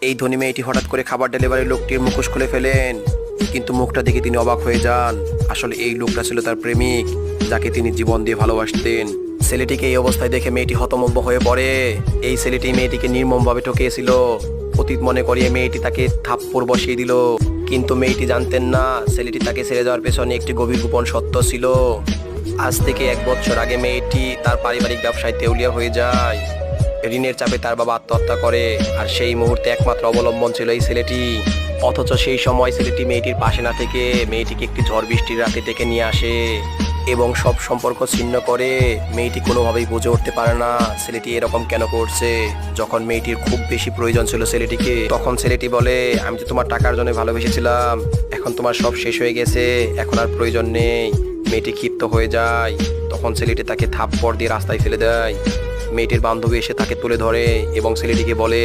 এই ধনী মেয়েটি হঠাৎ করে খাবার ডেলিভারি লোকটির মুখোশ খুলে ফেলেন, কিন্তু মুখটা দেখে তিনি অবাক হয়ে যান। আসলে এই লোকটা ছিল তার প্রেমিক, যাকে তিনি জীবন দিয়ে ভালোবাসতেন। ছেলেটিকে এই অবস্থায় দেখে মেয়েটি হতভম্ব হয়ে পড়ে। এই ছেলেটি মেয়েটিকে নির্মমভাবে ঠকিয়েছিল। অতীত মনে করিয়ে মেয়েটি তাকে থাপ্পড় বসিয়ে দিল, কিন্তু মেয়েটি জানতেন না ছেলেটি তাকে ছেড়ে যাওয়ার পেছনে একটি গভীর গোপন সত্য ছিল। আজ থেকে 1 বছর আগে মেয়েটি তার পারিবারিক ব্যবসায় দেউলিয়া হয়ে যায়। ঋণের চাপে তার বাবা আত্মহত্যা করে, আর সেই মুহূর্তে একমাত্র অবলম্বন ছিল এই ছেলেটি। অথচ সেই সময় ছেলেটি মেয়েটির পাশে না থেকে মেয়েটিকে একটি ঝড় বৃষ্টির রাতে ডেকে নিয়ে আসে এবং সব সম্পর্ক ছিন্ন করে। মেয়েটি কোনোভাবেই বুঝে উঠতে পারে না ছেলেটি এরকম কেন করছে। যখন মেয়েটির খুব বেশি প্রয়োজন ছিল ছেলেটিকে, তখন ছেলেটি বলে, আমি তো তোমার টাকার জন্য ভালোবেসেছিলাম, এখন তোমার সব শেষ হয়ে গেছে, এখন আর প্রয়োজন নেই। মেয়েটি ক্ষিপ্ত হয়ে যায়। তখন ছেলেটি তাকে থাপ্পড় দিয়ে রাস্তায় ফেলে দেয়। মেয়েটির বান্ধবী এসে তাকে তুলে ধরে এবং ছেলেটিকে বলে,